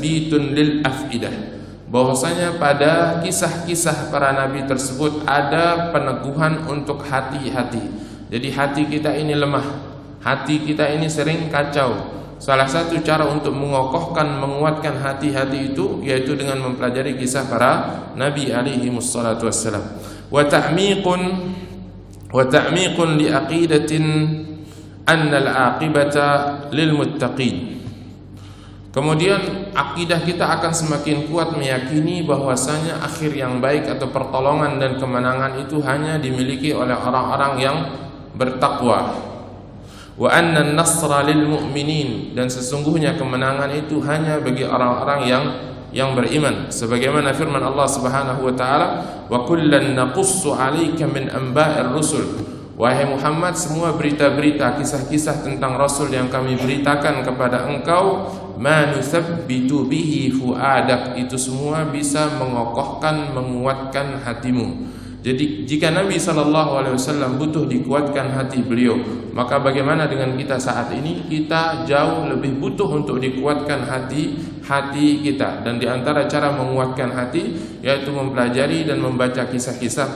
tathbitun lil afidah, bahwasanya pada kisah-kisah para nabi tersebut ada peneguhan untuk hati-hati. Jadi hati kita ini lemah, hati kita ini sering kacau. Salah satu cara untuk mengokohkan, menguatkan hati-hati itu yaitu dengan mempelajari kisah para nabi alaihi wassalatu wassalam. Wa ta'miqun li aqidatin anna al-aqibata lil muttaqin. Kemudian akidah kita akan semakin kuat meyakini bahwasanya akhir yang baik atau pertolongan dan kemenangan itu hanya dimiliki oleh orang-orang yang bertakwa. Wa anna an-nasra lil mu'minin, dan sesungguhnya kemenangan itu hanya bagi orang-orang yang beriman, sebagaimana firman Allah Subhanahu wa taala, wa kullan naqussu 'alaika min anba'ir rusul. Wahai Muhammad, semua berita-berita, kisah-kisah tentang rasul yang kami beritakan kepada engkau, ma nusabbitu bihi fuadak, itu semua bisa mengokohkan, menguatkan hatimu. Jadi jika Nabi SAW butuh dikuatkan hati beliau, maka bagaimana dengan kita saat ini? Kita jauh lebih butuh untuk dikuatkan hati kita. Dan diantara cara menguatkan hati yaitu mempelajari dan membaca kisah-kisah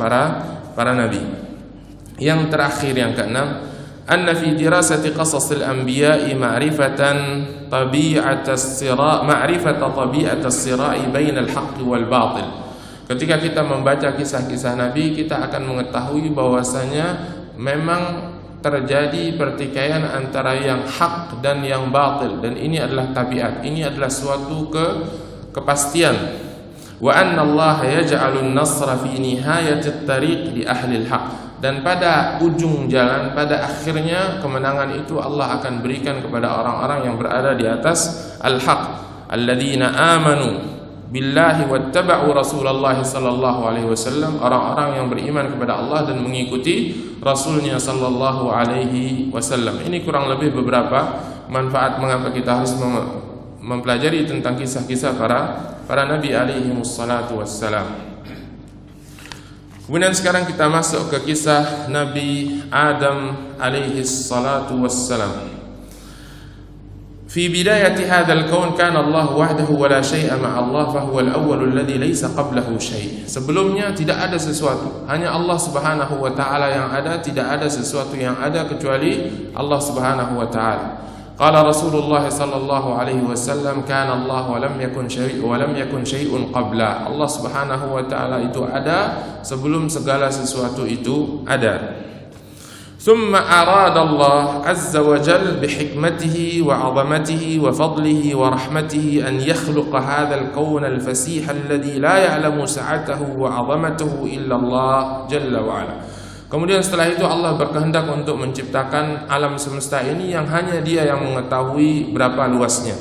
para nabi. Yang terakhir, yang keenam, anna fi dirasati qasasil anbiya'i ma'rifata tabi'atas sira'i bainal haqqi wal batil. Ketika kita membaca kisah-kisah Nabi, kita akan mengetahui bahwasanya memang terjadi pertikaian antara yang hak dan yang batil, dan ini adalah tabiat, ini adalah suatu kepastian. Wa anna Allah yaj'alun nasra fi nihayatit tariq li ahli al-haq, dan pada ujung jalan, pada akhirnya kemenangan itu Allah akan berikan kepada orang-orang yang berada di atas al-haq, alladzina amanu billahi wattaba'u Rasulullah sallallahu alaihi wasallam, orang-orang yang beriman kepada Allah dan mengikuti Rasulnya sallallahu alaihi wasallam. Ini kurang lebih beberapa manfaat mengapa kita harus mempelajari tentang kisah-kisah para nabi alaihi wassalatu wassalam. Kemudian sekarang kita masuk ke kisah Nabi Adam alaihi salatu wassalam. في بداية هذا الكون كان الله وحده ولا شيء مع الله فهو الأول الذي ليس قبله شيء. Sebelumnya tidak ada sesuatu, hanya Allah Subhanahu wa taala yang ada, tidak ada sesuatu yang ada kecuali Allah Subhanahu wa taala. Qala Rasulullah sallallahu alaihi wasallam, kana Allah wa lam yakun syai'un qabla. Allah Subhanahu wa taala itu ada sebelum segala sesuatu itu ada. ثم أراد الله عز وجل بحكمته وعظمته وفضله ورحمته أن يخلق هذا الكون الفسيح الذي لا يعلم سعته وعظمته إلا الله جل وعلا. Kemudian setelah itu Allah berkehendak untuk menciptakan alam semesta ini yang hanya Dia yang mengetahui berapa luasnya.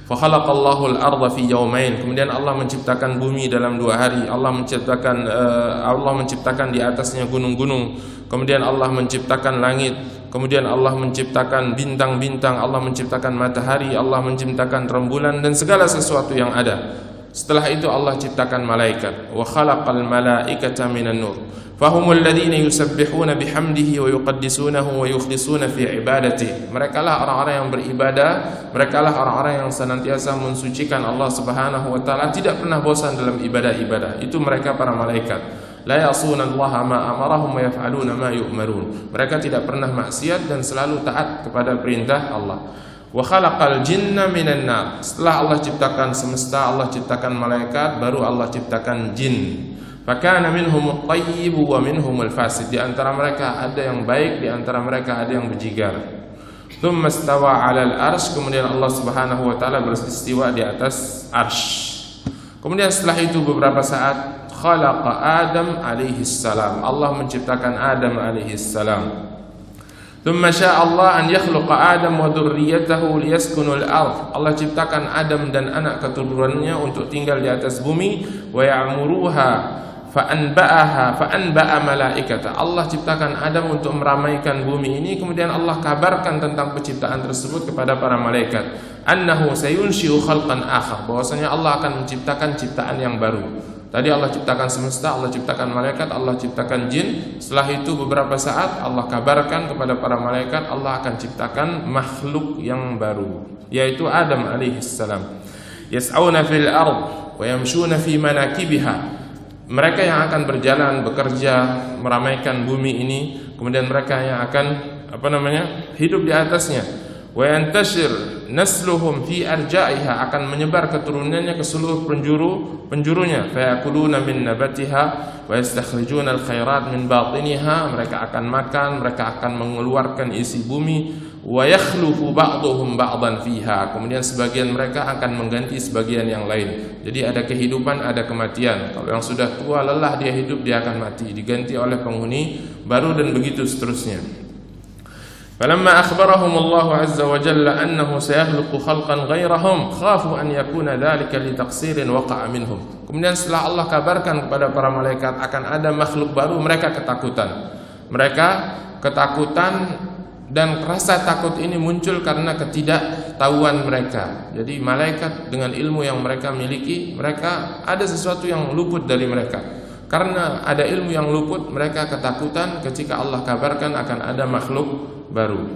Fakhalaqallahu al-ardha fi yawmain. Kemudian Allah menciptakan bumi dalam 2 hari. Allah menciptakan di atasnya gunung-gunung. Kemudian Allah menciptakan langit. Kemudian Allah menciptakan bintang-bintang. Allah menciptakan matahari. Allah menciptakan rembulan dan segala sesuatu yang ada. Setelah itu Allah ciptakan malaikat. Wa khalaqal malaikata minan nur. Fahumul ladzina yusabbihuna bihamdihi wa yuqaddisunahu wa yukhlisuna fi ibadatihi. Merekalah orang-orang yang beribadah, merekalah orang-orang yang senantiasa mensucikan Allah Subhanahu wa taala, tidak pernah bosan dalam ibadah-ibadah. Itu mereka para malaikat. La ya'suna Allah ma amarahum wa yaf'aluna ma yu'marun. Mereka tidak pernah maksiat dan selalu taat kepada perintah Allah. Wa khalaqal jinna minan nar. Setelah Allah ciptakan semesta, Allah ciptakan malaikat, baru Allah ciptakan jin. Fakana minhumut thayyib wa minhumul fasid. Di antara mereka ada yang baik, di antara mereka ada yang berjigar. Tsumma istawa 'alal arsy. Kemudian Allah Subhanahu wa taala beristiwa di atas arsy. Kemudian setelah itu beberapa saat khalaqa Adam alaihi salam. Allah menciptakan Adam alaihi salam. Tsumma syaa Allah an yakhluqa Adam wa dzurriyyatahu liyaskunul ardh. Allah ciptakan Adam dan anak keturunannya untuk tinggal di atas bumi. Wa ya'muruha fa'anba'a malaikata. Allah ciptakan Adam untuk meramaikan bumi ini. Kemudian Allah kabarkan tentang penciptaan tersebut kepada para malaikat, annahu sayunshi'u khalqan akhar, bahwasanya Allah akan menciptakan ciptaan yang baru. Tadi Allah ciptakan semesta, Allah ciptakan malaikat, Allah ciptakan jin. Setelah itu beberapa saat Allah kabarkan kepada para malaikat, Allah akan ciptakan makhluk yang baru, yaitu Adam alaihi salam. yas'auna fil ard wa yamshuna fi manakibiha. Mereka yang akan berjalan, bekerja, meramaikan bumi ini, kemudian mereka yang akan hidup di atasnya. Wa yantashir nasluhum fi arja'iha, akan menyebar keturunannya ke seluruh penjurunya. Fa yakuluna min nabatiha wa yastakhrijuna al-khairat min batiniha. Mereka akan makan, mereka akan mengeluarkan isi bumi. Wa yakhlufu ba'dhum ba'dan fiha. Kemudian sebagian mereka akan mengganti sebagian yang lain. Jadi ada kehidupan, ada kematian. Kalau yang sudah tua lelah dia hidup, dia akan mati, diganti oleh penghuni baru, dan begitu seterusnya. Falamma akhbarahum Allah azza wa jalla annahu sayakhluqu khalqan ghairahum khafu an yakuna dhalika li taqsirin waqa'a minhum. Kemudian setelah Allah kabarkan kepada para malaikat akan ada makhluk baru, mereka ketakutan. Mereka ketakutan, dan rasa takut ini muncul karena ketidaktahuan mereka. Jadi malaikat dengan ilmu yang mereka miliki, mereka ada sesuatu yang luput dari mereka. Karena ada ilmu yang luput, mereka ketakutan ketika Allah kabarkan akan ada makhluk baru.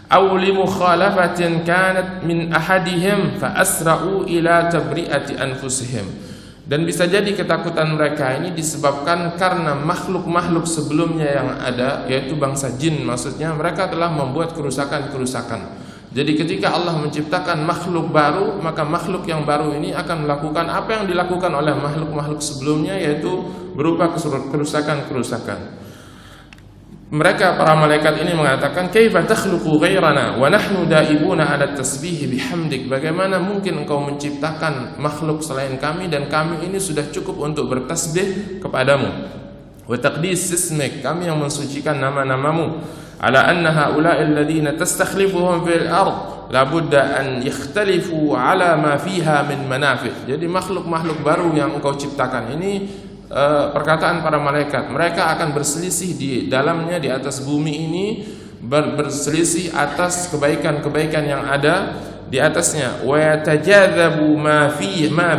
Aw li mukhalafatin kanat min ahadihim fa asra'u ila tabri'ati anfusihim. Dan bisa jadi ketakutan mereka ini disebabkan karena makhluk-makhluk sebelumnya yang ada, yaitu bangsa jin maksudnya, mereka telah membuat kerusakan-kerusakan. Jadi ketika Allah menciptakan makhluk baru, maka makhluk yang baru ini akan melakukan apa yang dilakukan oleh makhluk-makhluk sebelumnya, yaitu berupa kerusakan-kerusakan. Mereka para malaikat ini mengatakan, "Kaifa takhluqu ghairana wa nahnu daibuna 'ala tasbih bihamdik?" Bagaimana mungkin engkau menciptakan makhluk selain kami, dan kami ini sudah cukup untuk bertasbih kepadamu. Wa taqdis ismik, kami yang mensucikan nama-namamu. Ala anna haula'i alladhina tastakhlifuhum fil ard la budda an yakhtalifu 'ala ma fiha min manafi'. Jadi makhluk-makhluk baru yang engkau ciptakan ini, perkataan para malaikat, mereka akan berselisih di dalamnya, di atas bumi ini, berselisih atas kebaikan-kebaikan yang ada di atasnya. Wa yatajadzabu ma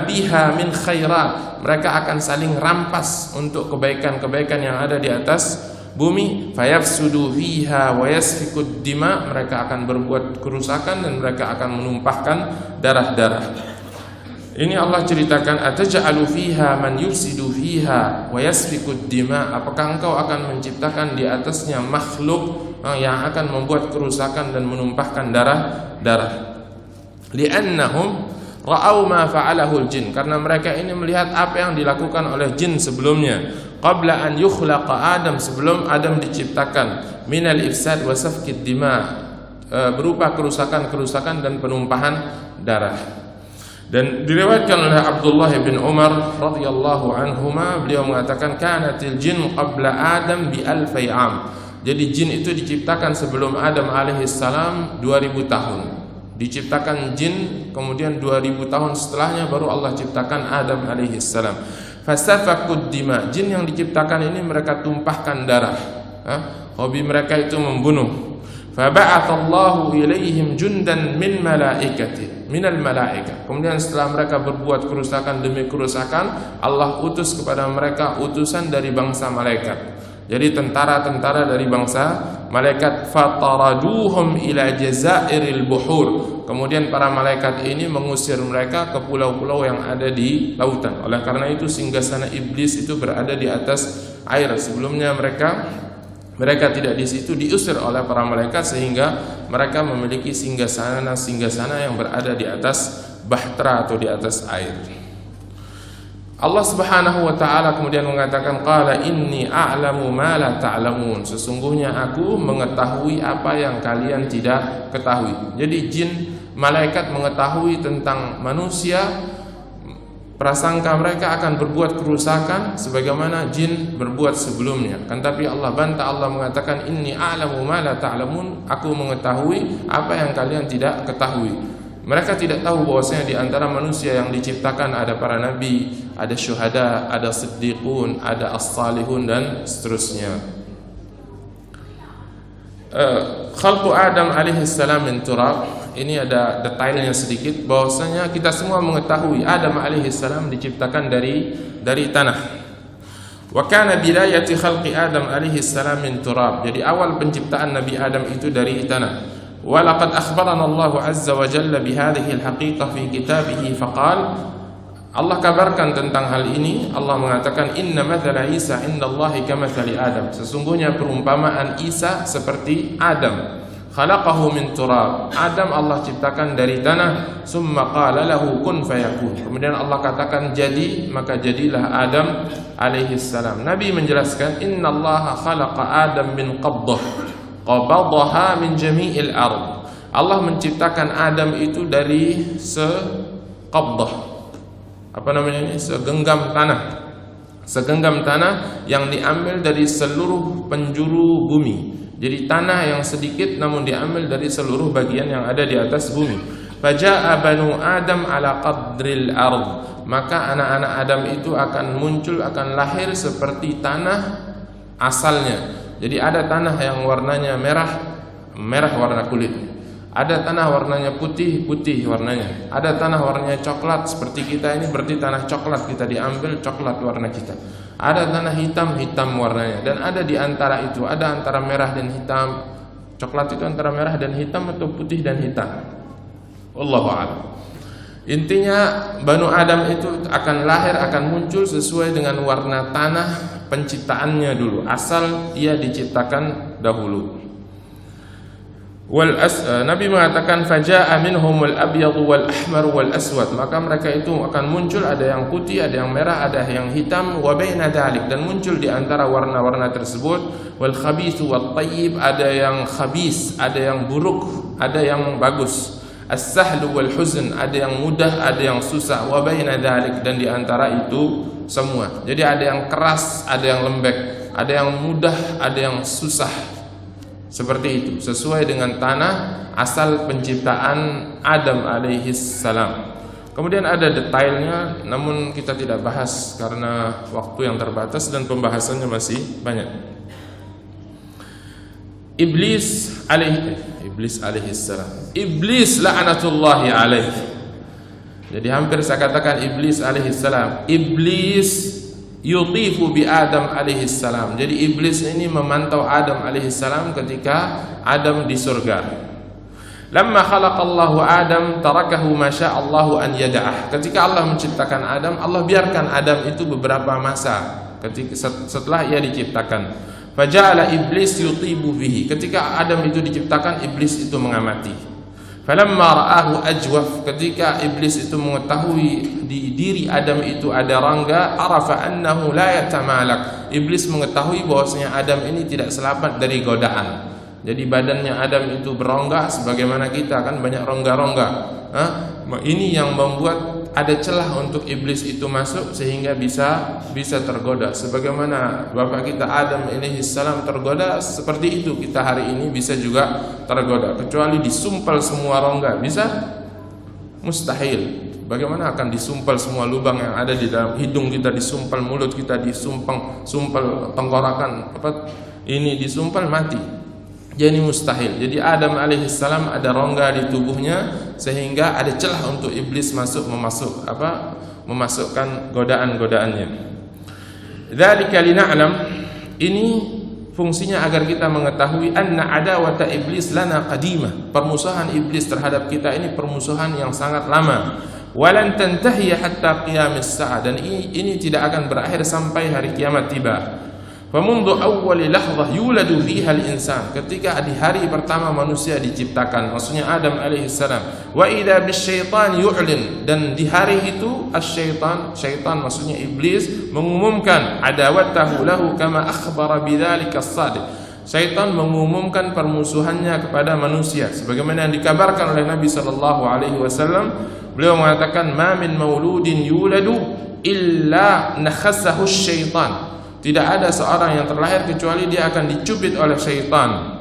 biha min khairat, mereka akan saling rampas untuk kebaikan-kebaikan yang ada di atas bumi. Fayafsudu fiha wa yasfikud dima, mereka akan berbuat kerusakan dan mereka akan menumpahkan darah-darah. Ini Allah ceritakan, ataj'alu fiha man yufsidu fiha wa yasfikud dima. Apakah engkau akan menciptakan di atasnya makhluk yang akan membuat kerusakan dan menumpahkan darah-darah? Li'annahum ra'au ma fa'alahu al-jin, karena mereka ini melihat apa yang dilakukan oleh jin sebelumnya. Qabla an yukhlaqa Adam, sebelum Adam diciptakan, minal ifsad wa safkid dima, berupa kerusakan-kerusakan dan penumpahan darah. Dan diriwayatkan oleh Abdullah bin Umar radhiyallahu anhuma, beliau mengatakan, kanatil jin qabla Adam bi alfi am. Jadi jin itu diciptakan sebelum Adam alaihi salam 2000 tahun. Diciptakan jin, kemudian 2000 tahun setelahnya baru Allah ciptakan Adam alaihi salam. Fasafakud dima, jin yang diciptakan ini mereka tumpahkan darah. Hobi mereka itu membunuh. Faba'athallahu ilaihim jundan minal malaikah. Kemudian setelah mereka berbuat kerusakan demi kerusakan, Allah utus kepada mereka utusan dari bangsa malaikat. Jadi tentara-tentara dari bangsa malaikat. Fataraduhum ila jazairil buhur. Kemudian para malaikat ini mengusir mereka ke pulau-pulau yang ada di lautan. Oleh karena itu singgasana iblis itu berada di atas air. Sebelumnya mereka tidak di situ, diusir oleh para malaikat sehingga mereka memiliki singgasana yang berada di atas bahtera atau di atas air. Allah Subhanahu wa taala kemudian mengatakan, qala inni a'lamu ma la ta'lamun. Sesungguhnya aku mengetahui apa yang kalian tidak ketahui. Jadi jin, malaikat mengetahui tentang manusia, prasangka mereka akan berbuat kerusakan sebagaimana jin berbuat sebelumnya. Kan tapi Allah bantah, Allah mengatakan, inni a'lamu ma la ta'lamun, aku mengetahui apa yang kalian tidak ketahui. Mereka tidak tahu bahwasanya di antara manusia yang diciptakan ada para nabi, ada syuhada, ada siddiqun, ada as-salihun dan seterusnya. Khalqu Adam alaihi salam min turab. Ini ada detailnya sedikit, bahwasanya kita semua mengetahui Adam alaihi salam diciptakan dari tanah. Wa kana bidayati khalqi Adam alaihi salam min turab. Jadi awal penciptaan Nabi Adam itu dari tanah. ولقد أخبرنا الله عز وجل بهذه الحقيقة في كتابه فقال Allah kabarkan tentang hal ini. Allah mengatakan inna mathala Isa indallahi kamathali Adam. Sesungguhnya perumpamaan Isa seperti Adam. Khalaqahu min turab. Adam Allah ciptakan dari tanah. Summa qala lahu kun fayakun. Kemudian Allah katakan jadi, maka jadilah Adam alaihi salam. Nabi menjelaskan innallaha khalaqa Adam min qabdah qabadaha min jami'il ard. Allah menciptakan Adam itu dari seqabdah, apa namanya ini, segenggam tanah yang diambil dari seluruh penjuru bumi. Jadi tanah yang sedikit namun diambil dari seluruh bagian yang ada di atas bumi. Faja'a banu Adam ala qadril ard. Maka anak-anak Adam itu akan muncul, akan lahir seperti tanah asalnya. Jadi ada tanah yang warnanya merah warna kulit. Ada tanah warnanya putih warnanya. Ada tanah warnanya coklat seperti kita ini, berarti tanah coklat, kita diambil coklat warna kita. Ada tanah hitam warnanya. Dan ada di antara itu, ada antara merah dan hitam. Coklat itu antara merah dan hitam atau putih dan hitam. Wallahu a'lam. Intinya Banu Adam itu akan lahir, akan muncul sesuai dengan warna tanah penciptaannya dulu, asal ia diciptakan dahulu. Nabi mengatakan faja'a minhumul abyad wal ahmar wal aswad. Maka mereka itu akan muncul, ada yang putih, ada yang merah, ada yang hitam, wa baina dzalik, dan muncul di antara warna-warna tersebut wal khabith wat thayyib, ada yang khabis, ada yang buruk, ada yang bagus. As-sahlu wal huzn, ada yang mudah, ada yang susah, wa baina dzalik, dan di antara itu semua. Jadi ada yang keras, ada yang lembek, ada yang mudah, ada yang susah. Seperti itu, sesuai dengan tanah asal penciptaan Adam alaihi salam. Kemudian ada detailnya, namun kita tidak bahas karena waktu yang terbatas dan pembahasannya masih banyak. Iblis alaihi salam. Iblis la'natullahi alaihi. Jadi hampir saya katakan Iblis alaihi salam. Iblis yutifu bi Adam alaihi salam. Jadi iblis ini memantau Adam alaihi salam ketika Adam di surga. Lamma khalaqallahu Adam tarakahu ma sya'allahu an yada'ah. Ketika Allah menciptakan Adam, Allah biarkan Adam itu beberapa masa setelah ia diciptakan. Faja'ala iblis yutibu bihi. Ketika Adam itu diciptakan, iblis itu mengamati. Falamma ra'ahu ajwaf, ketika iblis itu mengetahui di diri Adam itu ada rangga, arafa annahu la yatamalak. Iblis mengetahui bahwasanya Adam ini tidak selamat dari godaan. Jadi badannya Adam itu berongga sebagaimana kita kan banyak rongga-rongga. Ini yang membuat ada celah untuk iblis itu masuk sehingga bisa tergoda. Sebagaimana bapak kita Adam alaihi salam tergoda, seperti itu kita hari ini bisa juga tergoda. Kecuali disumpal semua rongga, bisa? Mustahil. Bagaimana akan disumpal semua lubang yang ada di dalam hidung kita, disumpal mulut kita, sumpal tenggorokan, ini disumpal mati. Jadi mustahil. Jadi Adam alaihissalam ada rongga di tubuhnya sehingga ada celah untuk iblis memasukkan godaan-godaannya. Dzalika lina'lam, ini fungsinya agar kita mengetahui anna adawata iblis lana qadimah. Permusuhan iblis terhadap kita ini permusuhan yang sangat lama. Walan tantahi hatta qiyamis sa'a, dan ini tidak akan berakhir sampai hari kiamat tiba. Famundu awwali lahzah yuladu fiha al-insan, ketika di hari pertama manusia diciptakan, maksudnya Adam alaihissalam. Wa idza bisyaitan yu'lin, dan di hari itu syaitan maksudnya iblis mengumumkan adawatahu lahu kama akhbara bidzalika as-sadiq. Syaitan mengumumkan permusuhannya kepada manusia sebagaimana yang dikabarkan oleh Nabi sallallahu alaihi wasallam. Beliau mengatakan ma min mauludin yuladu illa nakhassahu syaitan. Tidak ada seorang yang terlahir kecuali dia akan dicubit oleh syaitan.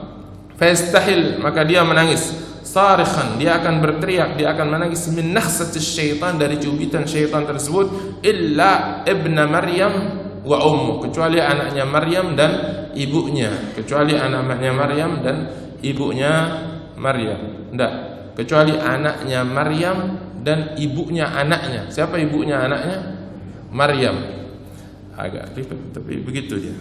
Fastahil, maka dia menangis. Sarikhan, dia akan berteriak, dia akan menangis min nakhsatis syaitan, dari cubitan syaitan tersebut. Illa ibna Maryam wa ummu, kecuali anaknya Maryam dan ibunya. Kecuali anaknya Maryam dan ibunya Maryam. Tidak, kecuali anaknya Maryam dan ibunya anaknya. Siapa ibunya anaknya? Maryam. Agak ribet, tapi begitu dia.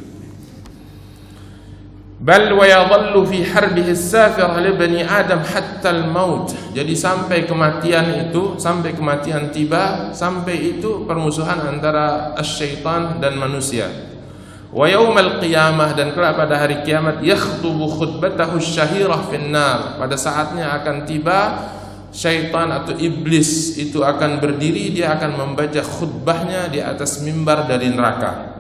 Bal wa yadhallu fi harbihi as-safir li bani Adam hatta al-maut. Jadi sampai kematian tiba, sampai itu permusuhan antara syaitan dan manusia. Wa yaumal qiyamah, dan kelak pada hari kiamat, yakhtubu khutbatahu syahirah fin nar. Pada saatnya akan tiba syaitan atau iblis itu akan berdiri, dia akan membaca khutbahnya di atas mimbar dari neraka,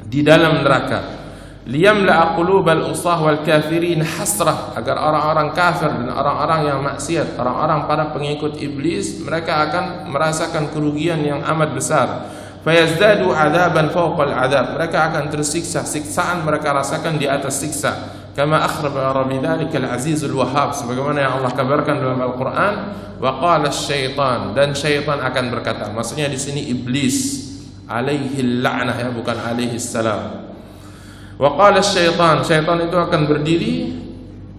di dalam neraka. Liyamla'a qulubal usah wal kafirin hasrah, agar orang-orang kafir dan orang-orang yang maksiat, orang-orang para pengikut iblis, mereka akan merasakan kerugian yang amat besar. Fayazdadu adzaban fawqal adzab, mereka akan tersiksa, siksaan mereka rasakan di atas siksa. Kama akhbara bidzalikal azizul wahhab, sebagaimana yang Allah kabarkan dalam Al-Qur'an, wa qala asy-syaitan, dan syaitan akan berkata, maksudnya di sini iblis alaihi la'nah, ya, bukan alaihi salam. Wa qala asy-syaitan, syaitan itu akan berdiri,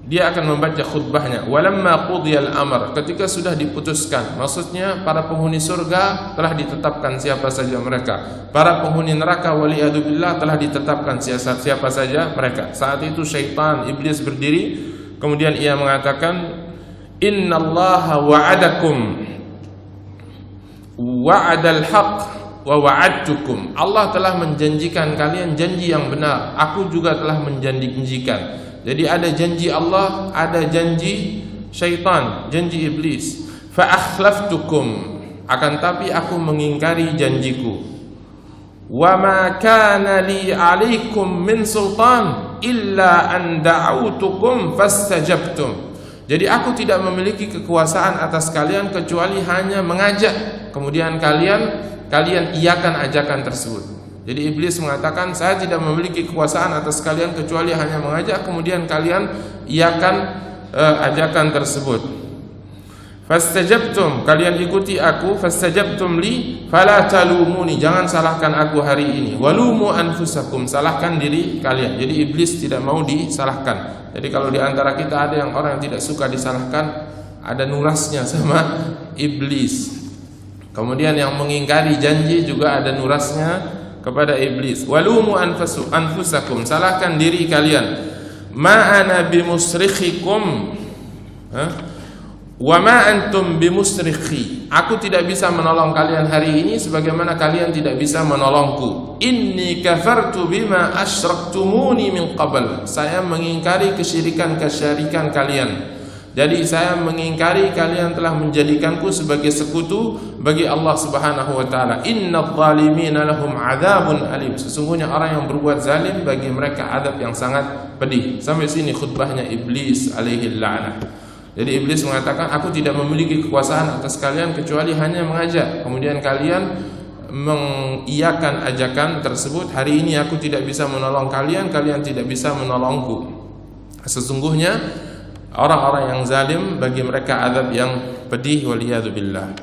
dia akan membaca khutbahnya. Walamma qudiyal amr, ketika sudah diputuskan, maksudnya para penghuni surga telah ditetapkan siapa saja mereka, para penghuni neraka waliyadu billah telah ditetapkan siapa saja mereka. Saat itu syaitan iblis berdiri, kemudian ia mengatakan, innallaha wa'adakum wa'adal haqq wa wa'adtukum, Allah telah menjanjikan kalian janji yang benar, aku juga telah menjanjikan. Jadi ada janji Allah, ada janji syaitan, janji iblis. Fa akhlaftukum, akan tapi aku mengingkari janjiku. Wa ma kana li 'alaikum min sultan illa an da'awtukum fastajabtum. Jadi aku tidak memiliki kekuasaan atas kalian kecuali hanya mengajak, kemudian kalian iakan ajakan tersebut. Jadi iblis mengatakan, saya tidak memiliki kekuasaan atas kalian kecuali hanya mengajak, kemudian kalian iakan ajakan tersebut. Fastajabtum, kalian ikuti aku, fastajabtum li fala talumuni, jangan salahkan aku hari ini. Walumu anfusakum, salahkan diri kalian. Jadi iblis tidak mau disalahkan. Jadi kalau di antara kita ada yang orang yang tidak suka disalahkan, ada nurasnya sama iblis. Kemudian yang mengingkari janji juga ada nurasnya kepada iblis. Walumu anfusakum, salahkan diri kalian. Ma ana bimusrikhikum wa ma antum bimusrikhi, aku tidak bisa menolong kalian hari ini sebagaimana kalian tidak bisa menolongku. Inni kafartu bima asyraktumuni min qabl, saya mengingkari kesyirikan kalian. Jadi saya mengingkari kalian telah menjadikanku sebagai sekutu bagi Allah Subhanahu wa taala. Innadz zalimina lahum adzabun alim, sesungguhnya orang yang berbuat zalim bagi mereka azab yang sangat pedih. Sampai sini khutbahnya iblis alaihi la'nah. Jadi iblis mengatakan, aku tidak memiliki kekuasaan atas kalian kecuali hanya mengajak, kemudian kalian mengiyakan ajakan tersebut. Hari ini aku tidak bisa menolong kalian, kalian tidak bisa menolongku. Sesungguhnya orang-orang yang zalim bagi mereka azab yang pedih, waliyadu billah.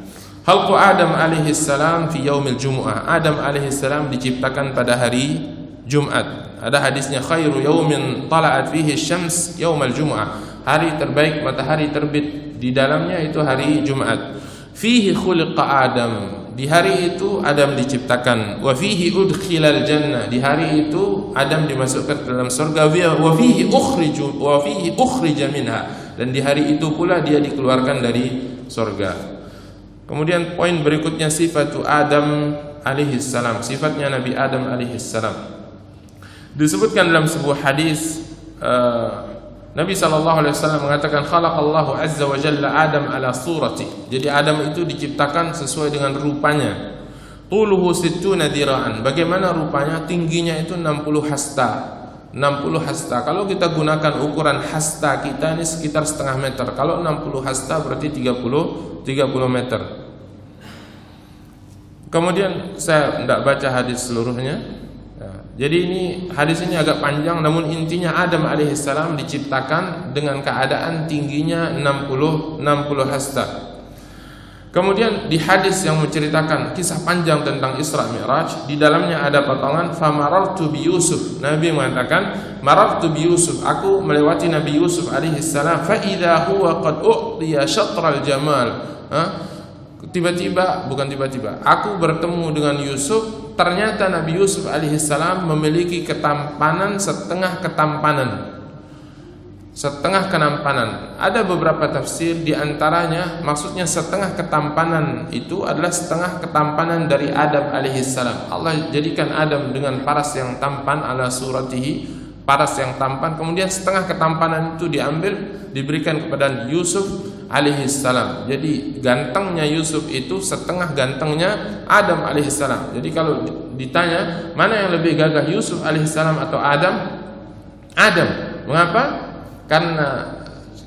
Khalqu Adam alaihi salam fi yaumil jumu'ah, Adam alaihi salam diciptakan pada hari Jumat. Ada hadisnya, khairu yaumin tala'at fihi syams yaumal jumu'ah, hari terbaik matahari terbit di dalamnya itu hari Jumat. Fihi khuliqa Adam, di hari itu Adam diciptakan. Wa fihi udkhilal jannah, di hari itu Adam dimasukkan ke dalam surga. Wa fihi ukhrija minha, dan di hari itu pula dia dikeluarkan dari surga. Kemudian poin berikutnya, sifatu Adam alaihi salam, sifatnya Nabi Adam alaihi salam. Disebutkan dalam sebuah hadis, Nabi SAW mengatakan, khalaqallahu azza wa jalla Adam ala surati. Jadi Adam itu diciptakan sesuai dengan rupanya. Tuluhu sittuna dira'an, bagaimana rupanya? Tingginya itu 60 hasta. 60 hasta. Kalau kita gunakan ukuran hasta kita ini sekitar setengah meter. Kalau 60 hasta berarti 30 meter. Kemudian saya tidak baca hadis seluruhnya. Jadi ini hadis ini agak panjang, namun intinya Adam alaihissalam diciptakan dengan keadaan tingginya 60 hasta. Kemudian di hadis yang menceritakan kisah panjang tentang Isra Mi'raj, di dalamnya ada potongan famarartu bi Yusuf. Nabi mengatakan, marartu bi Yusuf, aku melewati Nabi Yusuf alaihissalam, fa idza huwa qad u'tiya syatral jamal. Tiba-tiba aku bertemu dengan Yusuf, ternyata Nabi Yusuf alaihissalam memiliki ketampanan setengah ketampanan. setengah kenampanan. Ada beberapa tafsir, di antaranya maksudnya setengah ketampanan itu adalah setengah ketampanan dari Adam alaihissalam. Allah jadikan Adam dengan paras yang tampan, ala suratihi, paras yang tampan. Kemudian setengah ketampanan itu diambil, diberikan kepada Yusuf alaihissalam. Jadi gantengnya Yusuf itu setengah gantengnya Adam alaihissalam. Jadi kalau ditanya mana yang lebih gagah, Yusuf alaihissalam atau Adam? Adam. Mengapa? Karena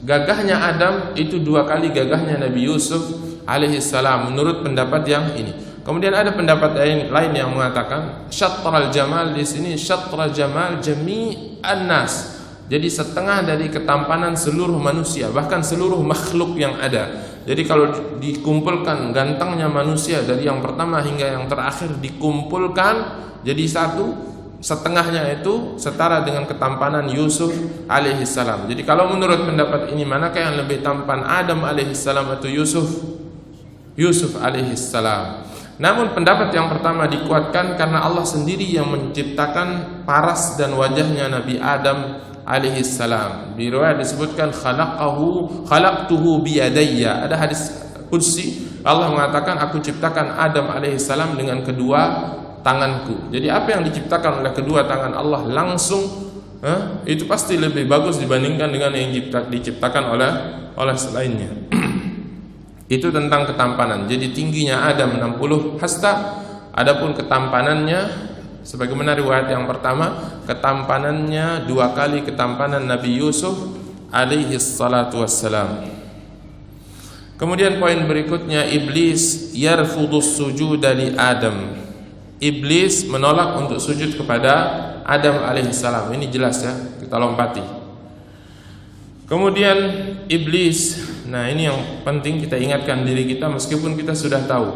gagahnya Adam itu 2 kali gagahnya Nabi Yusuf alaihissalam menurut pendapat yang ini. Kemudian ada pendapat lain yang mengatakan syatral jamal, di sini syatral jamal jami'an nas. Jadi setengah dari ketampanan seluruh manusia, bahkan seluruh makhluk yang ada. Jadi kalau dikumpulkan gantengnya manusia dari yang pertama hingga yang terakhir dikumpulkan jadi satu, setengahnya itu setara dengan ketampanan Yusuf alaihissalam. Jadi kalau menurut pendapat ini, manakah yang lebih tampan, Adam alaihissalam atau Yusuf? Yusuf alaihissalam. Namun pendapat yang pertama dikuatkan karena Allah sendiri yang menciptakan paras dan wajahnya Nabi Adam alaihissalam. Di riwayat disebutkan khalaqtuhu biyadayya. Ada hadis qudsi, Allah mengatakan aku ciptakan Adam alaihissalam dengan kedua tanganku. Jadi apa yang diciptakan oleh kedua tangan Allah langsung, itu pasti lebih bagus dibandingkan dengan yang diciptakan oleh selainnya. Itu tentang ketampanan. Jadi tingginya Adam 60 hasta, adapun ketampanannya sebagaimana riwayat yang pertama, ketampanannya 2 kali ketampanan Nabi Yusuf alaihi salatu wassalam. Kemudian poin berikutnya, iblis yarfudus sujuda li Adam. Iblis menolak untuk sujud kepada Adam alaihissalam. Ini jelas ya, kita lompati. Kemudian iblis, nah ini yang penting kita ingatkan diri kita meskipun kita sudah tahu.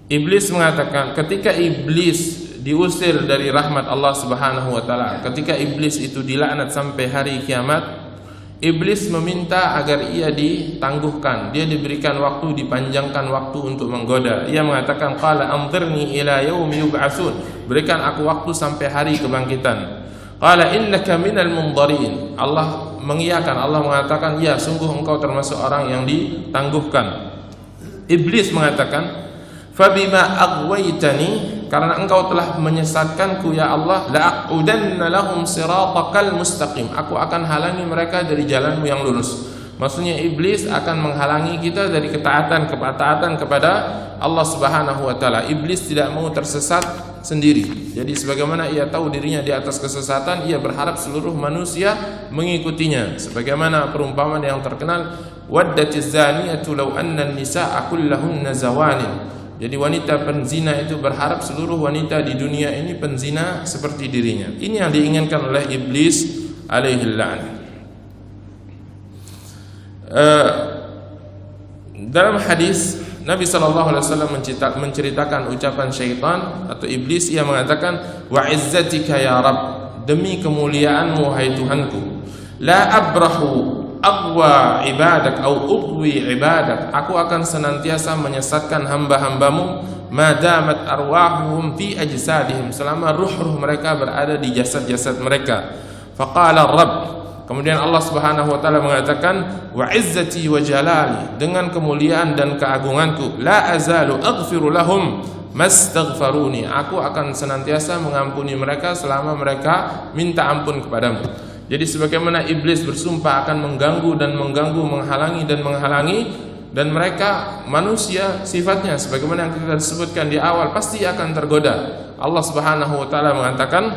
Iblis mengatakan ketika iblis diusir dari rahmat Allah Subhanahu wa taala, ketika iblis itu dilaknat sampai hari kiamat, iblis meminta agar ia ditangguhkan, dia diberikan waktu, dipanjangkan waktu untuk menggoda. Ia mengatakan, qala anzirni ila yaumi yub'atsun, berikan aku waktu sampai hari kebangkitan. Qala innaka minal munzarin, Allah mengiyakan, Allah mengatakan, ya sungguh engkau termasuk orang yang ditangguhkan. Iblis mengatakan, fabima aghwaytani, karena engkau telah menyesatkanku ya Allah, la'udanna lahum siratakal mustaqim, aku akan halangi mereka dari jalanmu yang lurus. Maksudnya iblis akan menghalangi kita dari ketaatan kepada Allah Subhanahu wa taala. Iblis tidak mau tersesat sendiri. Jadi sebagaimana ia tahu dirinya di atas kesesatan, ia berharap seluruh manusia mengikutinya. Sebagaimana perumpamaan yang terkenal, waddatiz zaniyatu law anna an-nisaa kullahunna zawanin. Jadi wanita penzina itu berharap seluruh wanita di dunia ini penzina seperti dirinya. Ini yang diinginkan oleh iblis alaihi la'nah. Dalam hadis Nabi SAW menceritakan ucapan syaitan atau iblis. Ia mengatakan, wa izzatika ya Rabb, demi kemuliaanmu hai Tuhanku, la abrahu aqwa ibadak au udwi ibadak, aku akan senantiasa menyesatkan hamba-hambamu madamat arwahuhum fi ajsadihim, selama ruh-ruh mereka berada di jasad-jasad mereka. Faqala Rabb, kemudian Allah Subhanahu wa taala mengatakan, wa izzati wa jalali, dengan kemuliaan dan keagunganku, la azalu aghfiru lahum mastaghfaruni, aku akan senantiasa mengampuni mereka selama mereka minta ampun kepadamu. Jadi sebagaimana iblis bersumpah akan mengganggu, menghalangi, dan mereka manusia sifatnya sebagaimana yang kita sebutkan di awal pasti akan tergoda. Allah Subhanahu wa taala mengatakan,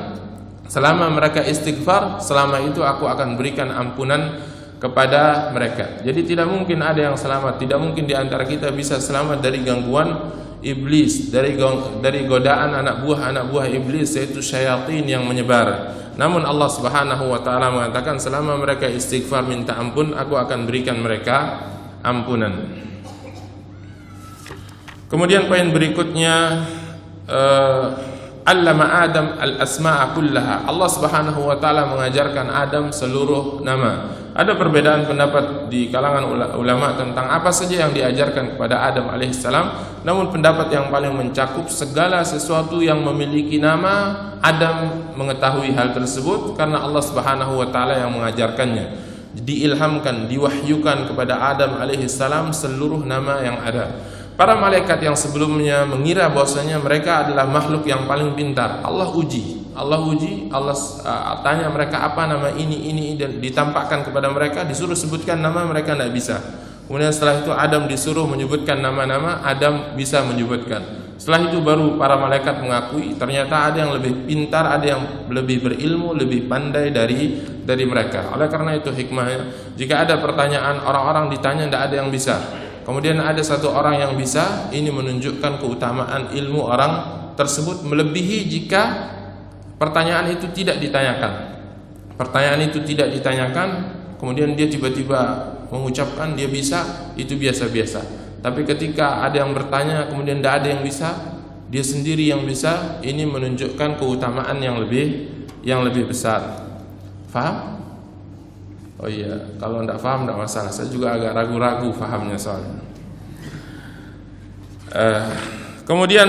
selama mereka istighfar, selama itu aku akan berikan ampunan kepada mereka. Jadi tidak mungkin ada yang selamat, tidak mungkin di antara kita bisa selamat dari gangguan iblis, dari godaan anak buah iblis, yaitu syayatin yang menyebar. Namun Allah Subhanahu wa taala mengatakan, selama mereka istighfar minta ampun, aku akan berikan mereka ampunan. Kemudian poin berikutnya, allama Adam al-asma'a kullaha. Allah Subhanahu wa taala mengajarkan Adam seluruh nama. Ada perbedaan pendapat di kalangan ulama tentang apa saja yang diajarkan kepada Adam alaihissalam. Namun pendapat yang paling mencakup segala sesuatu yang memiliki nama, Adam mengetahui hal tersebut karena Allah Subhanahu wa taala yang mengajarkannya. Diilhamkan, diwahyukan kepada Adam alaihissalam seluruh nama yang ada. Para malaikat yang sebelumnya mengira bahwasanya mereka adalah makhluk yang paling pintar. Allah uji, Allah tanya mereka apa nama ini, dan ditampakkan kepada mereka, disuruh sebutkan nama, mereka tidak bisa. Kemudian setelah itu Adam disuruh menyebutkan nama-nama, Adam bisa menyebutkan. Setelah itu baru para malaikat mengakui ternyata ada yang lebih pintar, ada yang lebih berilmu, lebih pandai dari mereka. Oleh karena itu hikmahnya, jika ada pertanyaan orang-orang ditanya tidak ada yang bisa, kemudian ada satu orang yang bisa, ini menunjukkan keutamaan ilmu orang tersebut melebihi jika pertanyaan itu tidak ditanyakan. Pertanyaan itu tidak ditanyakan, kemudian dia tiba-tiba mengucapkan dia bisa, itu biasa-biasa. Tapi ketika ada yang bertanya kemudian tidak ada yang bisa, dia sendiri yang bisa, ini menunjukkan keutamaan yang lebih besar. Faham? Oh iya, kalau tidak faham tidak masalah. Saya juga agak ragu-ragu fahamnya soalnya. Kemudian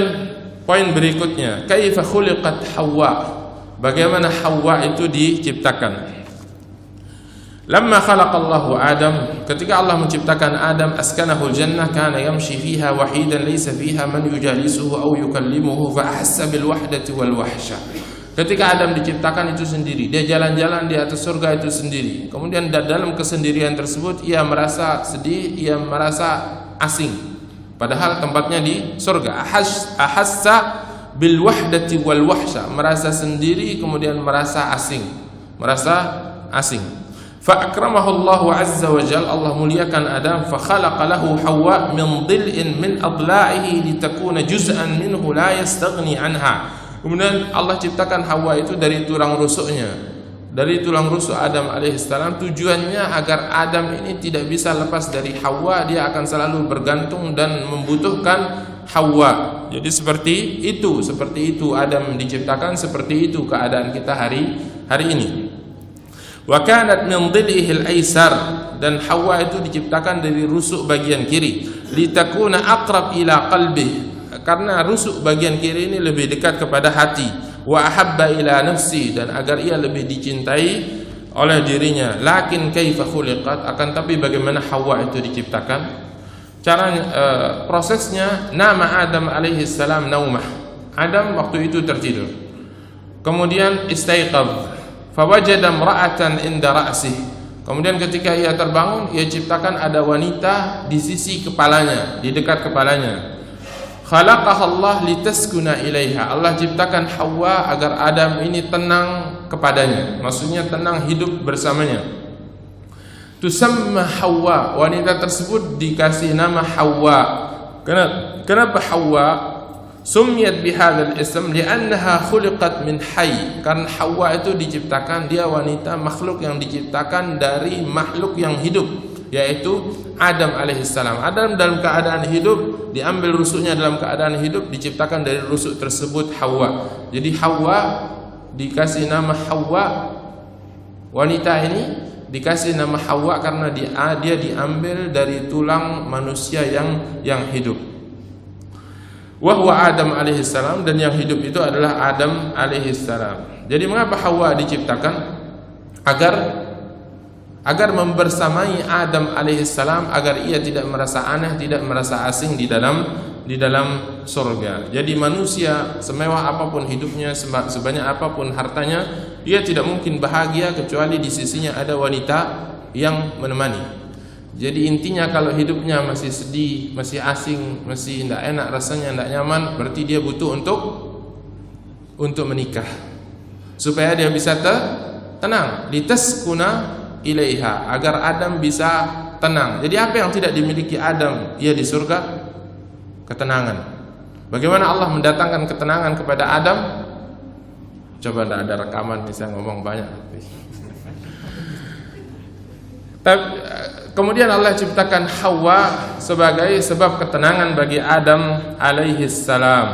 poin berikutnya, kaifa khuliqat Hawa? Bagaimana Hawa itu diciptakan? Lamma khalaqallahu Adam, ketika Allah menciptakan Adam, askanahul jannah, kana yamshi fiha wahidan laysa fiha man yujalisuhu aw yukallimuhu fa ahassa bil wahdati wal wahsha. Ketika Adam diciptakan itu sendiri, dia jalan-jalan di atas surga itu sendiri. Kemudian dalam kesendirian tersebut ia merasa sedih, ia merasa asing. Padahal tempatnya di surga. Ahassa bil wahdati wal wahsha, merasa sendiri kemudian merasa asing. Fa akramahu Allah azza wa jalla, Allah muliakan Adam, fa khalaqa lahu Hawa min dhil'in min adla'ihi litakuna juz'an minhu la yastaghni anha. Kemudian Allah ciptakan Hawa itu dari tulang rusuknya, dari tulang rusuk Adam alaihissalam. Tujuannya agar Adam ini tidak bisa lepas dari Hawa, dia akan selalu bergantung dan membutuhkan Hawa. Jadi seperti itu Adam diciptakan, seperti itu keadaan kita hari ini. Wa kanat min dhil'ihi al-aysar, dan Hawa itu diciptakan dari rusuk bagian kiri, litakuna aqrab ila qalbi, karena rusuk bagian kiri ini lebih dekat kepada hati, wa ahabba ila nafsi, dan agar ia lebih dicintai oleh dirinya. Lakin kaifa khuliqat, akan tapi bagaimana Hawa itu diciptakan? Prosesnya, nama Adam alaihi salam naumah. Adam waktu itu tertidur. Kemudian istaiqadh, fawajada imra'atan inda ra'sih. Kemudian ketika ia terbangun, ia ciptakan ada wanita di sisi kepalanya, di dekat kepalanya. Khalaqaha Allah litaskuna ilaiha. Allah ciptakan Hawa agar Adam ini tenang kepadanya, maksudnya tenang hidup bersamanya. Tusamma Hawa, wanita tersebut dikasih nama Hawa. Kenapa Hawa? Sumiyat bihadzal ism li'annaha khuliqat min hayy, karena Hawa itu diciptakan, dia wanita, makhluk yang diciptakan dari makhluk yang hidup, yaitu Adam alaihissalam. Adam dalam keadaan hidup, diambil rusuknya dalam keadaan hidup, diciptakan dari rusuk tersebut Hawa. Jadi Hawa dikasih nama Hawa, wanita ini dikasih nama Hawa karena dia diambil dari tulang manusia yang hidup. Wahwa Adam alaihissalam, dan yang hidup itu adalah Adam alaihissalam. Jadi mengapa Hawa diciptakan? Agar membersamai Adam alaihissalam, agar ia tidak merasa aneh, tidak merasa asing di dalam surga. Jadi manusia semewah apapun hidupnya, sebanyak apapun hartanya, ia tidak mungkin bahagia kecuali di sisinya ada wanita yang menemani. Jadi intinya kalau hidupnya masih sedih, masih asing, masih tidak enak rasanya, tidak nyaman, berarti dia butuh untuk menikah supaya dia bisa tenang. Litaskuna ilaiha, agar Adam bisa tenang. Jadi apa yang tidak dimiliki Adam, ia di surga? Ketenangan. Bagaimana Allah mendatangkan ketenangan kepada Adam? Coba tidak ada rekaman, bisa ngomong banyak. Kemudian Allah ciptakan Hawa sebagai sebab ketenangan bagi Adam alaihissalam.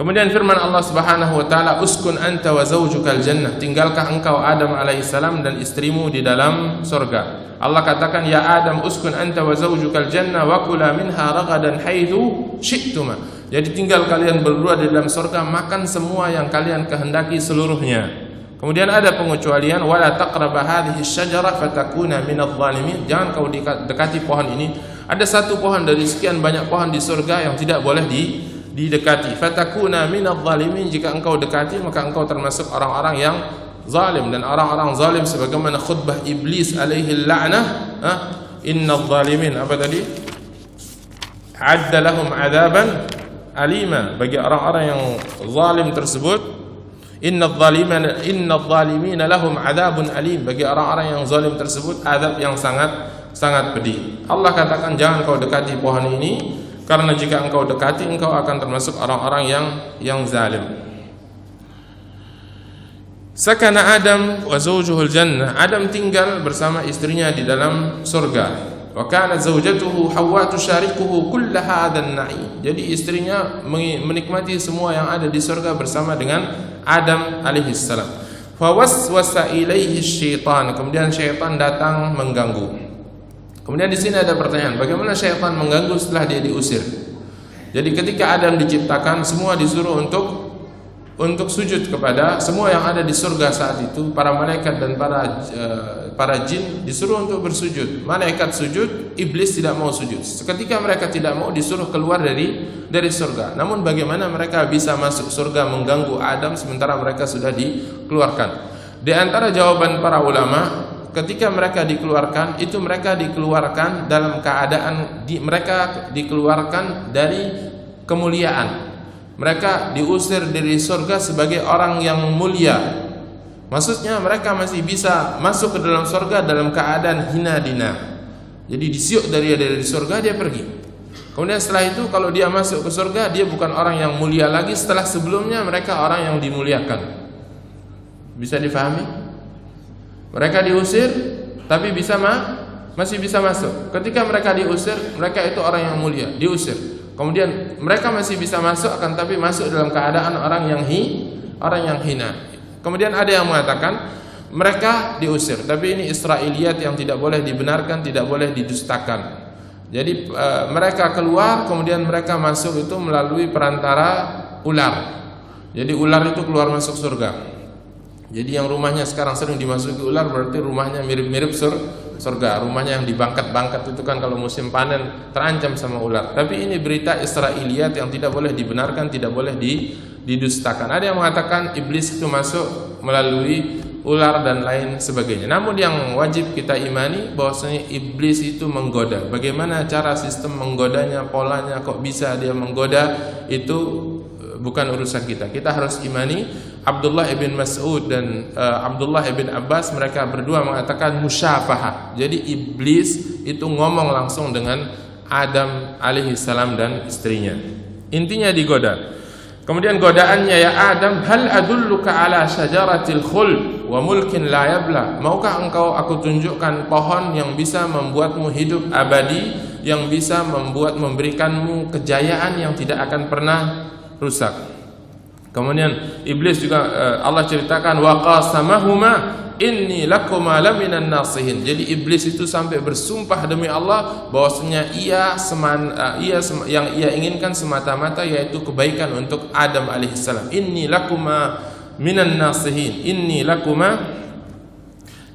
Kemudian firman Allah Subhanahu wa taala, "Uskun anta wa zawjukal jannah." Tinggalkah engkau Adam alaihissalam dan istrimu di dalam surga. Allah katakan, "Ya Adam, uskun anta wa zawjukal jannah wa kula minha ragadan haitsu syi'tuma." Jadi tinggal kalian berdua di dalam surga, makan semua yang kalian kehendaki seluruhnya. Kemudian ada pengecualian, "Wala taqraba hadhihi asy-syajarah fatakuna minadh dhalimin." Jangan kau dekati pohon ini. Ada satu pohon dari sekian banyak pohon di surga yang tidak boleh didekati. Fatakuna minadh dhalimin. Jika engkau dekati, maka engkau termasuk orang-orang yang zalim. Dan orang-orang zalim sebagaimana khutbah iblis alaihi la'nah, innadh dhalimin, apa tadi? Adda lahum adaban alima. Bagi orang-orang yang zalim tersebut, innadh dhalimina lahum adabun alim. Bagi orang-orang yang zalim tersebut adab yang sangat pedih. Allah katakan, jangan kau dekati pohon ini, karena jika engkau dekati, engkau akan termasuk orang-orang yang zalim. Sakana Adam wa zawjuhul jannah. Adam tinggal bersama istrinya di dalam surga. Wa kanat zawjatuhu Hawwa tusyarikuhu kull hadzal na'im. Jadi istrinya menikmati semua yang ada di surga bersama dengan Adam alaihissalam. Fa waswasa ilaihi syaitan. Kemudian syaitan datang mengganggu. Kemudian di sini ada pertanyaan, bagaimana syaitan mengganggu setelah dia diusir? Jadi ketika Adam diciptakan, semua disuruh untuk sujud kepada semua yang ada di surga saat itu. Para malaikat dan para jin disuruh untuk bersujud. Malaikat sujud, iblis tidak mau sujud. Seketika mereka tidak mau, disuruh keluar dari surga. Namun bagaimana mereka bisa masuk surga mengganggu Adam sementara mereka sudah dikeluarkan? Di antara jawaban para ulama, ketika mereka dikeluarkan, itu mereka dikeluarkan dalam keadaan mereka dikeluarkan dari kemuliaan. Mereka diusir dari surga sebagai orang yang mulia. Maksudnya mereka masih bisa masuk ke dalam surga dalam keadaan hina dina. Jadi disiuk dari surga, dia pergi. Kemudian setelah itu kalau dia masuk ke surga, dia bukan orang yang mulia lagi. Setelah sebelumnya mereka orang yang dimuliakan. Bisa difahami? Mereka diusir, tapi masih bisa masuk. Ketika mereka diusir, mereka itu orang yang mulia, diusir. Kemudian mereka masih bisa masuk, akan tapi masuk dalam keadaan orang yang hina. Kemudian ada yang mengatakan mereka diusir, tapi ini Israiliyat yang tidak boleh dibenarkan, tidak boleh didustakan. Jadi mereka keluar, kemudian mereka masuk itu melalui perantara ular. Jadi ular itu keluar masuk surga. Jadi yang rumahnya sekarang sering dimasuki ular berarti rumahnya mirip-mirip surga. Rumahnya yang dibangkat-bangkat itu kan kalau musim panen terancam sama ular. Tapi ini berita Israiliyat yang tidak boleh dibenarkan, tidak boleh didustakan. Ada yang mengatakan iblis itu masuk melalui ular dan lain sebagainya. Namun yang wajib kita imani bahwasanya iblis itu menggoda. Bagaimana cara sistem menggodanya, polanya, kok bisa dia menggoda, itu bukan urusan kita. Kita harus imani Abdullah ibn Mas'ud dan Abdullah ibn Abbas, mereka berdua mengatakan musyafahah. Jadi iblis itu ngomong langsung dengan Adam alaihissalam dan istrinya. Intinya digoda. Kemudian godaannya, ya Adam, hal adulluka ala syajaratil khuld wa mulkin la yabla. Maukah engkau aku tunjukkan pohon yang bisa membuatmu hidup abadi, yang bisa memberikanmu kejayaan yang tidak akan pernah rusak. Kemudian iblis juga Allah ceritakan, wa qasamahuma inni lakuma laminan nasihin. Jadi iblis itu sampai bersumpah demi Allah bahwasanya yang ia inginkan semata-mata yaitu kebaikan untuk Adam alaihissalam. Inni lakuma minan nasihin. Inni lakuma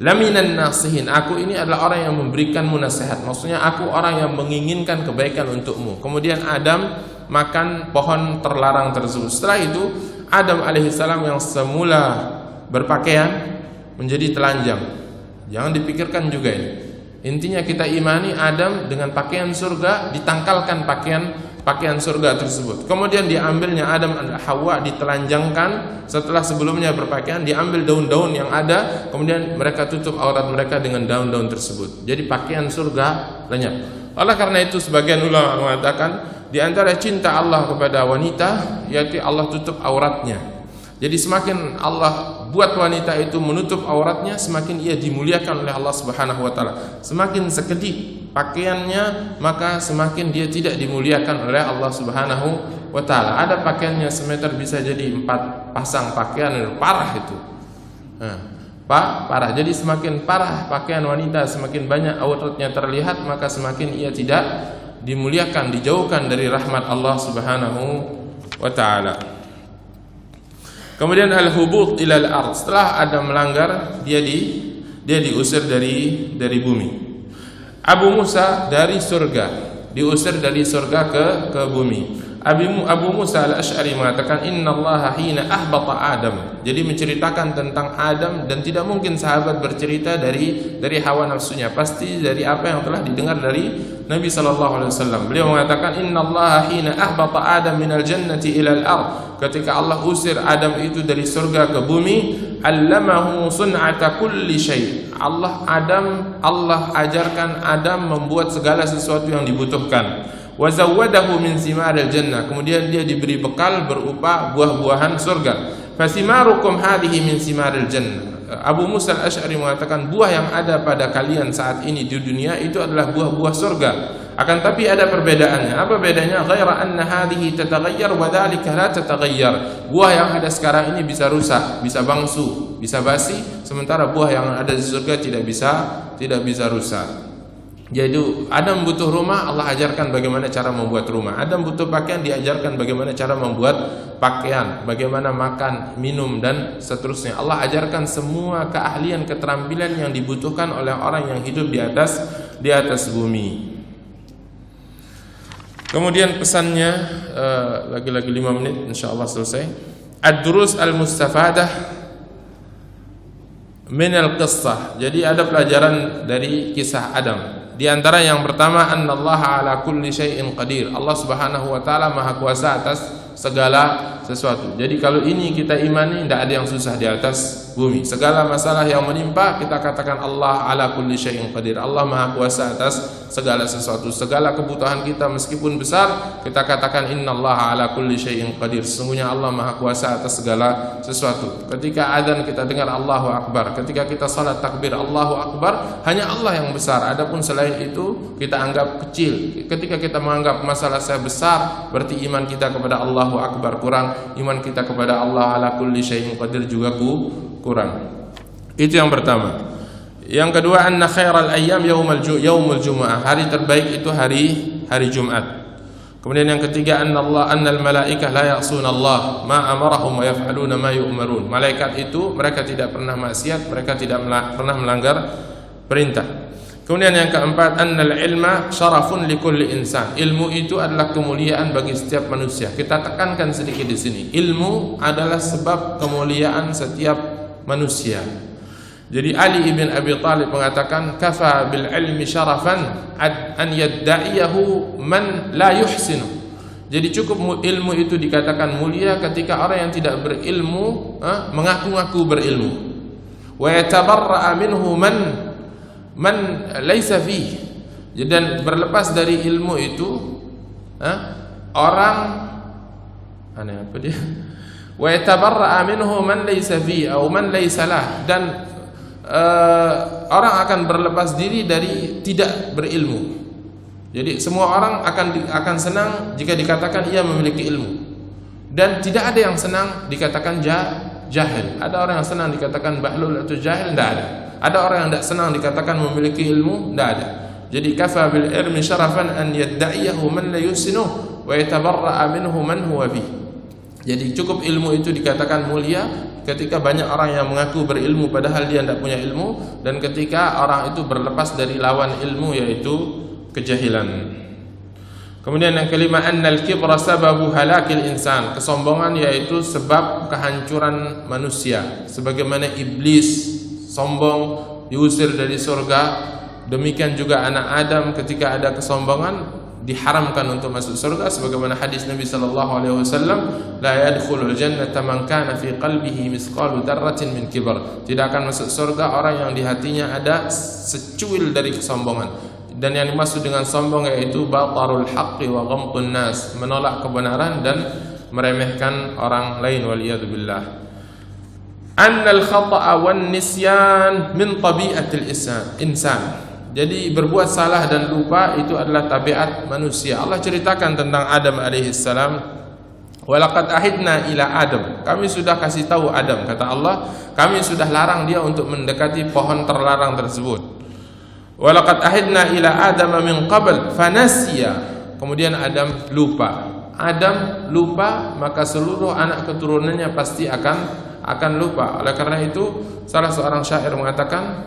laminan nasihin. Aku ini adalah orang yang memberikanmu nasihat. Maksudnya aku orang yang menginginkan kebaikan untukmu. Kemudian Adam makan pohon terlarang tersebut. Setelah itu Adam alaihissalam yang semula berpakaian menjadi telanjang. Jangan dipikirkan juga ini. Intinya kita imani Adam dengan pakaian surga, ditangkalkan pakaian surga tersebut. Kemudian diambilnya Adam dan Hawa, ditelanjangkan. Setelah sebelumnya berpakaian, diambil daun-daun yang ada, kemudian mereka tutup aurat mereka dengan daun-daun tersebut. Jadi pakaian surga lenyap. Oleh karena itu sebagian ulama mengatakan di antara cinta Allah kepada wanita yaitu Allah tutup auratnya. Jadi semakin Allah buat wanita itu menutup auratnya, semakin ia dimuliakan oleh Allah Subhanahu wa taala. Semakin sekedip pakaiannya, maka semakin dia tidak dimuliakan oleh Allah Subhanahu wa ta'ala. Ada pakaiannya semeter bisa jadi 4 pasang pakaian, parah itu. Parah. Jadi semakin parah pakaian wanita, semakin banyak auratnya terlihat, maka semakin ia tidak dimuliakan, dijauhkan dari rahmat Allah Subhanahu wa ta'ala. Kemudian al-hubut ilal ard. Setelah Adam melanggar, dia diusir dari bumi. Abu Musa dari surga, diusir dari surga ke bumi. Abu Musa al-Asy'ari mengatakan innallaha hina ahbata Adam. Jadi menceritakan tentang Adam, dan tidak mungkin sahabat bercerita dari hawa nafsunya, pasti dari apa yang telah didengar dari Nabi sallallahu alaihi wasallam. Beliau mengatakan innallaha hina ahbata Adam minal jannati ilal ard. Ketika Allah usir Adam itu dari surga ke bumi, allamahu sun'ata kulli syai'. Allah ajarkan Adam membuat segala sesuatu yang dibutuhkan. Wa zawwadahu min simaril jannah. Kemudian dia diberi bekal berupa buah-buahan surga. Fasimarukum hadhihi min simaril jannah. Abu Musa al-Asy'ari mengatakan buah yang ada pada kalian saat ini di dunia itu adalah buah-buah surga. Akan tapi ada perbedaannya. Apa bedanya? Ghaira anna hadhihi tataghayyar wa dzalika la tataghayyar. Buah yang ada sekarang ini bisa rusak, bisa bangsu, bisa basi, sementara buah yang ada di surga tidak bisa rusak. Jadi Adam butuh rumah, Allah ajarkan bagaimana cara membuat rumah. Adam butuh pakaian, diajarkan bagaimana cara membuat pakaian, bagaimana makan, minum, dan seterusnya. Allah ajarkan semua keahlian, keterampilan yang dibutuhkan oleh orang yang hidup di atas bumi. Kemudian pesannya, lagi-lagi 5 menit, insyaallah selesai. Ad-durus al-mustafadah min al-qissah. Jadi ada pelajaran dari kisah Adam. Di antara yang pertama, annallaha ala kulli syai'in qadir. Allah Subhanahu wa taala Maha Kuasa atas segala sesuatu. Jadi kalau ini kita imani, tidak ada yang susah di atas bumi. Segala masalah yang menimpa, kita katakan Allah ala kulli syai'in qadir. Allah Maha Kuasa atas segala sesuatu. Segala kebutuhan kita meskipun besar, kita katakan innallaha ala kulli syai'in qadir. Sesungguhnya Allah Maha Kuasa atas segala sesuatu. Ketika adzan kita dengar Allahu Akbar. Ketika kita salat takbir Allahu Akbar, hanya Allah yang besar. Adapun selain itu kita anggap kecil. Ketika kita menganggap masalah saya besar, berarti iman kita kepada Allahu Akbar kurang, iman kita kepada Allah ala kulli syai'in qadir juga kurang. Itu yang pertama. Yang kedua, anna khairal ayyam yaumul jumu'ah. Hari terbaik itu hari Jumat. Kemudian yang ketiga, annal malaikah la ya'suna Allah ma amarahum wa yaf'aluna ma yu'marun. Malaikat itu mereka tidak pernah maksiat, mereka tidak pernah melanggar perintah. Kemudian yang keempat, annal ilma syarafun likulli insan. Ilmu itu adalah kemuliaan bagi setiap manusia. Kita tekankan sedikit di sini. Ilmu adalah sebab kemuliaan setiap manusia. Jadi Ali ibn Abi Thalib mengatakan, kafa bil ilmi syarafan an yadda'iyahu man la yuhsinu. Jadi cukup ilmu itu dikatakan mulia ketika orang yang tidak berilmu mengaku-ngaku berilmu. Wa yatabarra'a minhu man laisa fihi. Dan berlepas dari ilmu itu orang apa dia? Wa yatabarra'a minhu man laisa fihi atau man laisa lah. Dan orang akan berlepas diri dari tidak berilmu. Jadi semua orang akan senang jika dikatakan ia memiliki ilmu, dan tidak ada yang senang dikatakan jahil. Ada orang yang senang dikatakan bahlul atau jahil? Tidak ada. Ada orang yang tidak senang dikatakan memiliki ilmu? Tidak ada. Jadi kafa bil ilmi syarafan an yadda'iyahu man la yusinu wa yatabarra'a minhu man huwa fi. Jadi cukup ilmu itu dikatakan mulia ketika banyak orang yang mengaku berilmu padahal dia tidak punya ilmu, dan ketika orang itu berlepas dari lawan ilmu yaitu kejahilan. Kemudian yang kelima, annal kibra sababu halakil insan. Kesombongan yaitu sebab kehancuran manusia. Sebagaimana iblis sombong diusir dari surga, demikian juga anak Adam ketika ada kesombongan diharamkan untuk masuk surga, sebagaimana hadis Nabi sallallahu alaihi wasallam, la yadkhulul jannata man kana fi qalbihi misqalu dzarratin min kibr. Tidak akan masuk surga orang yang di hatinya ada secuil dari kesombongan. Dan yang dimaksud dengan sombong yaitu batarul haqqi wa ghamtun nas, menolak kebenaran dan meremehkan orang lain, waliyadu billah. Annal khata'a wan nisyan min tabi'atil insan. Jadi berbuat salah dan lupa itu adalah tabiat manusia. Allah ceritakan tentang Adam alaihissalam Walaqad ahidna ila Adam. Kami sudah kasih tahu Adam, kata Allah, kami sudah larang dia untuk mendekati pohon terlarang tersebut. Walaqad ahidna ila Adam min qabl fanasiya. Kemudian Adam lupa. Adam lupa, maka seluruh anak keturunannya pasti akan lupa. Oleh karena itu, salah seorang syair mengatakan,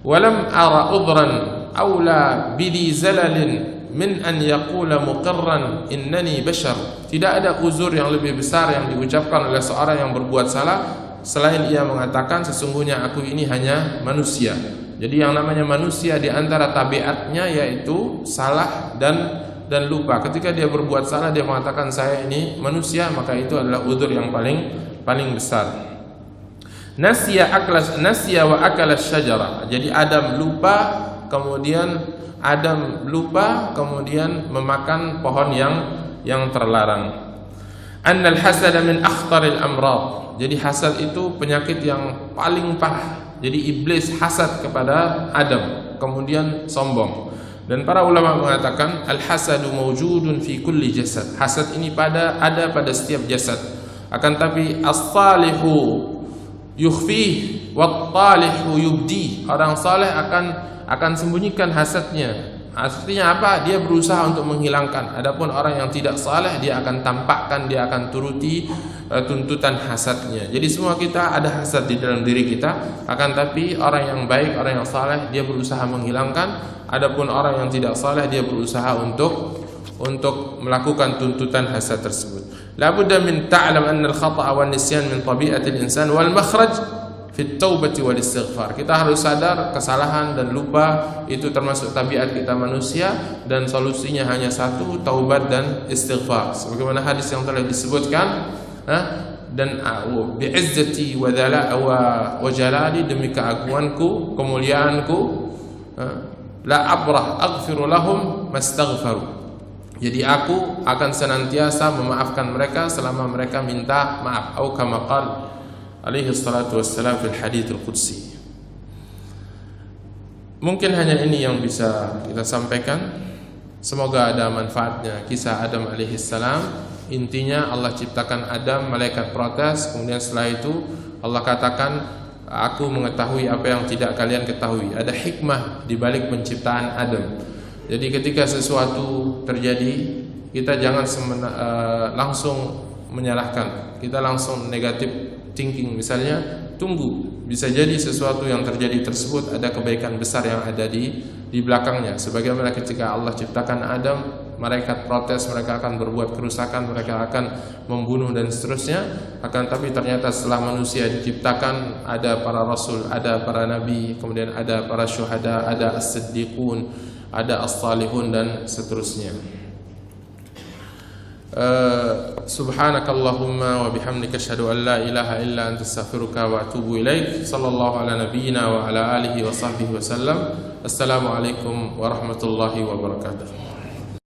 "Walam ara udran aula bidi zalalin min an yaqula muqirran innani bashar." Tidak ada uzur yang lebih besar yang diucapkan oleh seorang yang berbuat salah selain ia mengatakan sesungguhnya aku ini hanya manusia. Jadi yang namanya manusia di antara tabiatnya yaitu salah dan lupa. Ketika dia berbuat salah dia mengatakan saya ini manusia, maka itu adalah uzur yang paling besar. Nasiya wa akala syajara. Jadi Adam lupa kemudian memakan pohon yang terlarang. Annal hasada min akhtaril amrad. Jadi hasad itu penyakit yang paling parah. Jadi iblis hasad kepada Adam, kemudian sombong. Dan para ulama mengatakan al-hasadu mawjudun fi kulli jasad. Hasad ini ada pada setiap jasad. Akan tapi as-salihu yukhfih wat-talihu yubdi. Orang saleh akan sembunyikan hasadnya. Artinya apa? Dia berusaha untuk menghilangkan. Adapun orang yang tidak saleh dia akan tampakkan, dia akan turuti tuntutan hasadnya. Jadi semua kita ada hasad di dalam diri kita. Akan tapi orang yang baik, orang yang saleh dia berusaha menghilangkan. Adapun orang yang tidak saleh dia berusaha untuk melakukan tuntutan hasad tersebut. La budda min ta'lam anna al-khata'a wan nisyan min tabi'atil insan wal makhraj fit taubati wal istighfar. Kita harus sadar kesalahan dan lupa itu termasuk tabiat kita manusia dan solusinya hanya satu, taubat dan istighfar. Sebagaimana hadis yang telah disebutkan, dan bi'izzati wa jalali, demi keagunganku, kemuliaanku, la abrah aghfiru lahum mastaghfaru. Jadi aku akan senantiasa memaafkan mereka selama mereka minta maaf. Atau kama qala alaihi salatu wassalam fil hadits al-qudsi. Mungkin hanya ini yang bisa kita sampaikan. Semoga ada manfaatnya kisah Adam alaihi salam. Intinya Allah ciptakan Adam, malaikat protes, kemudian setelah itu Allah katakan, aku mengetahui apa yang tidak kalian ketahui. Ada hikmah di balik penciptaan Adam. Jadi ketika sesuatu terjadi, kita jangan langsung menyalahkan. Kita langsung negatif thinking, misalnya tunggu, bisa jadi sesuatu yang terjadi tersebut ada kebaikan besar yang ada di belakangnya. Sebagaimana ketika Allah ciptakan Adam, malaikat protes, mereka akan berbuat kerusakan, mereka akan membunuh dan seterusnya. Akan tapi ternyata setelah manusia diciptakan, ada para rasul, ada para nabi, kemudian ada para syuhada, ada as-siddiqun, ada as-salihun dan seterusnya. Subhanakallahumma wa bihamdika asyhadu an la ilaha illa anta astaghfiruka wa atubu ilaik. Sallallahu ala nabiyyina wa ala alihi wa sahbihi wa sallam. Assalamualaikum warahmatullahi wabarakatuh.